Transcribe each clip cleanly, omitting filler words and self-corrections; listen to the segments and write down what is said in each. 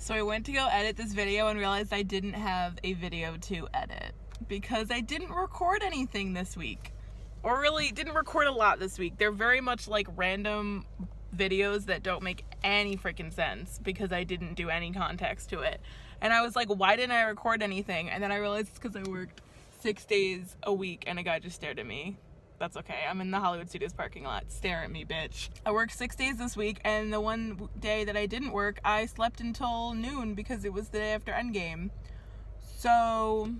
So I went to go edit this video and realized I didn't have a video to edit because I didn't record anything this week. Or really didn't record a lot this week. They're very much like random videos that don't make any freaking sense because I didn't do any context to it. And I was like, why didn't I record anything? And then I realized it's because I worked 6 days a week and a guy just stared at me. That's okay. I'm in the Hollywood Studios parking lot. Stare at me, bitch. I worked 6 days this week, and the one day that I didn't work, I slept until noon because it was the day after Endgame. So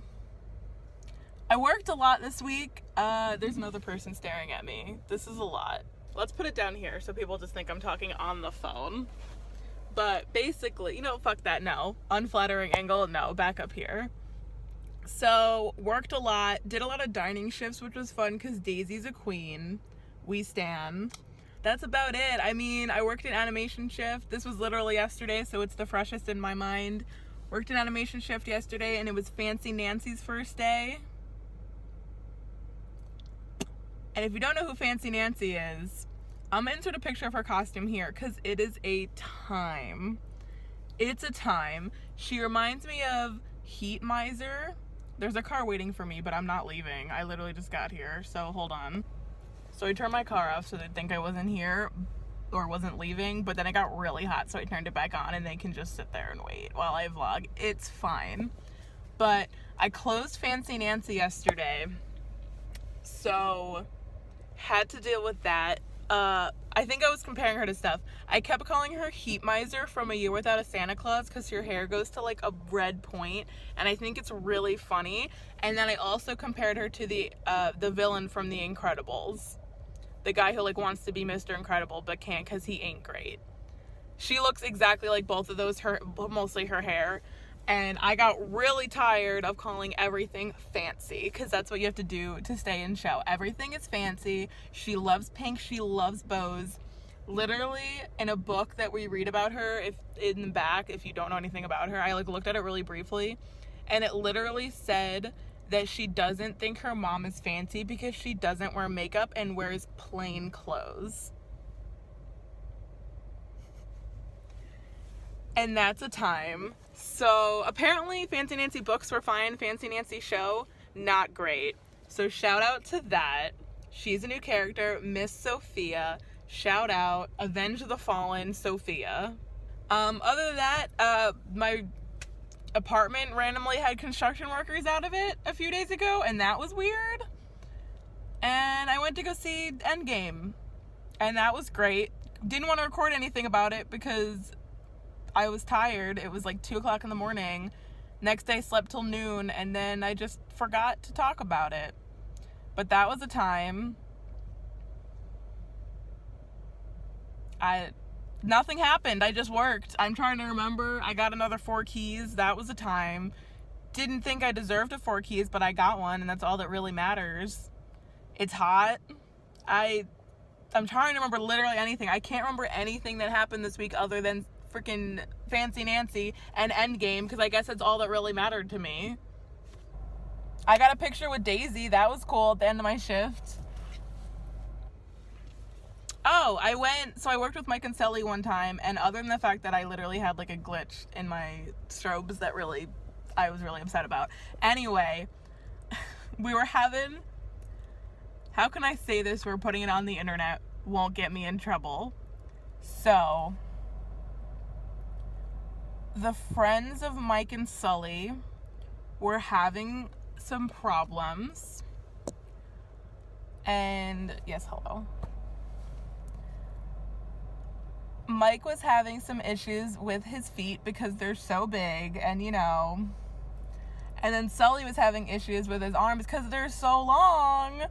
I worked a lot this week. There's another person staring at me. This is a lot. Let's put it down here so people just think I'm talking on the phone. But basically, fuck that, no. Unflattering angle, no. Back up here. So, worked a lot, did a lot of dining shifts, which was fun because Daisy's a queen. We stan. That's about it. I mean, I worked an animation shift. This was literally yesterday, so it's the freshest in my mind. Worked an animation shift yesterday, and it was Fancy Nancy's first day. And if you don't know who Fancy Nancy is, I'm going to insert a picture of her costume here because it is a time. It's a time. She reminds me of Heat Miser. There's a car waiting for me, but I'm not leaving. I literally just got here, so hold on. So I turned my car off so they'd think I wasn't here or wasn't leaving, but then it got really hot, so I turned it back on and they can just sit there and wait while I vlog. It's fine. But I closed Fancy Nancy yesterday, so had to deal with that. I think I was comparing her to stuff. I kept calling her Heat Miser from A Year Without a Santa Claus because her hair goes to like a red point, and I think it's really funny. And then I also compared her to the villain from The Incredibles, the guy who like wants to be Mr. Incredible but can't because he ain't great. She looks exactly like both of those, mostly her hair. And I got really tired of calling everything fancy because that's what you have to do to stay in show. Everything is fancy. She loves pink. She loves bows. Literally, in a book that we read about her, in the back, if you don't know anything about her, I looked at it really briefly, and it literally said that she doesn't think her mom is fancy because she doesn't wear makeup and wears plain clothes. And that's a time. So apparently Fancy Nancy books were fine. Fancy Nancy show, not great. So shout out to that. She's a new character, Miss Sophia. Shout out, Avenge the Fallen Sophia. Other than that, my apartment randomly had construction workers out of it a few days ago, and that was weird. And I went to go see Endgame, and that was great. Didn't want to record anything about it because I was tired. It was like 2 o'clock in the morning. Next day slept till noon, and then I just forgot to talk about it. But that was a time. Nothing happened. I just worked. I'm trying to remember. I got another 4 keys. That was a time. Didn't think I deserved a 4 keys, but I got one, and that's all that really matters. It's hot. I'm trying to remember literally anything. I can't remember anything that happened this week other than freaking Fancy Nancy and Endgame, because I guess that's all that really mattered to me. I got a picture with Daisy. That was cool at the end of my shift. Oh, I worked with Mike and Sally one time, and other than the fact that I literally had like a glitch in my strobes that I was really upset about. Anyway, we were having, how can I say this? We're putting it on the internet, won't get me in trouble. So the friends of Mike and Sully were having some problems. And yes, hello. Mike was having some issues with his feet because they're so big, and and then Sully was having issues with his arms because they're so long.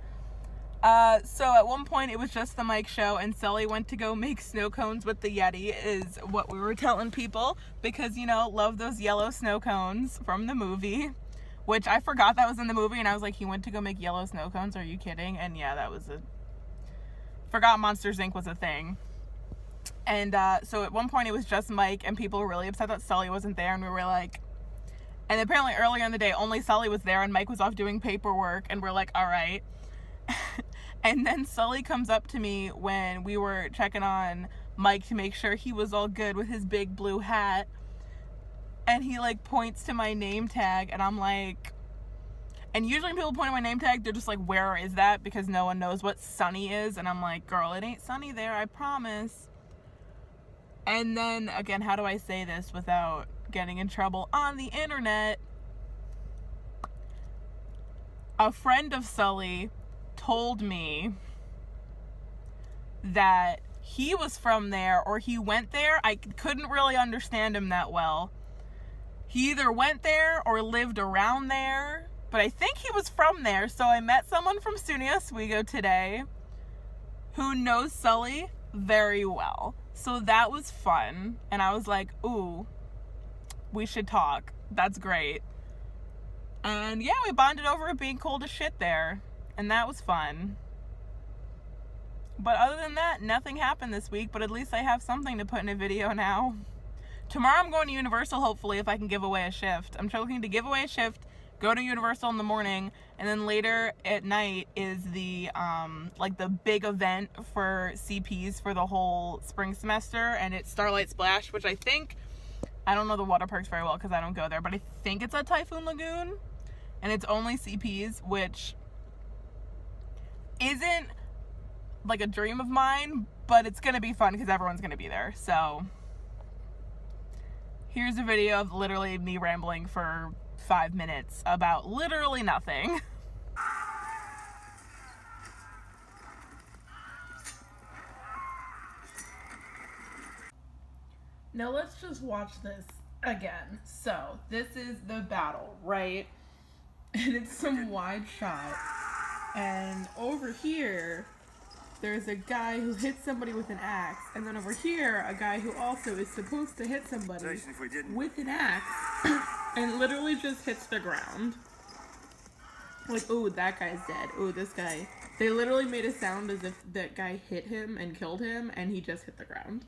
So at one point it was just the Mike show, and Sully went to go make snow cones with the Yeti, is what we were telling people, because love those yellow snow cones from the movie, which I forgot that was in the movie, and I was like, he went to go make yellow snow cones, are you kidding? And yeah, forgot Monsters Inc. was a thing. And so at one point it was just Mike, and people were really upset that Sully wasn't there, and we were like, and apparently earlier in the day only Sully was there and Mike was off doing paperwork, and we're like, all right. And then Sully comes up to me when we were checking on Mike to make sure he was all good with his big blue hat, And he like points to my name tag, and I'm like, and usually when people point to my name tag, they're just like, where is that? Because no one knows what sunny is. And I'm like, girl, it ain't sunny there, I promise. And then, again, how do I say this without getting in trouble on the internet? A friend of Sully told me that he was from there or he went there. I couldn't really understand him that well. He either went there or lived around there, but I think he was from there. So I met someone from SUNY Oswego today who knows Sully very well. So that was fun. And I was like, ooh, we should talk. That's great. And yeah, we bonded over it being cold as shit there. And that was fun. But other than that, nothing happened this week. But at least I have something to put in a video now. Tomorrow I'm going to Universal, hopefully, if I can give away a shift. I'm looking to give away a shift, go to Universal in the morning, and then later at night is the like the big event for CPs for the whole spring semester, and it's Starlight Splash, which I don't know the water parks very well because I don't go there, but I think it's at Typhoon Lagoon, and it's only CPs, which isn't like a dream of mine, but it's gonna be fun because everyone's gonna be there. So here's a video of literally me rambling for 5 minutes about literally nothing. Now let's just watch this again. So this is the battle, right? And it's some wide shot. And over here, there's a guy who hits somebody with an axe. And then over here, a guy who also is supposed to hit somebody with an axe. And literally just hits the ground. Like, ooh, that guy's dead. Ooh, this guy. They literally made a sound as if that guy hit him and killed him, and he just hit the ground.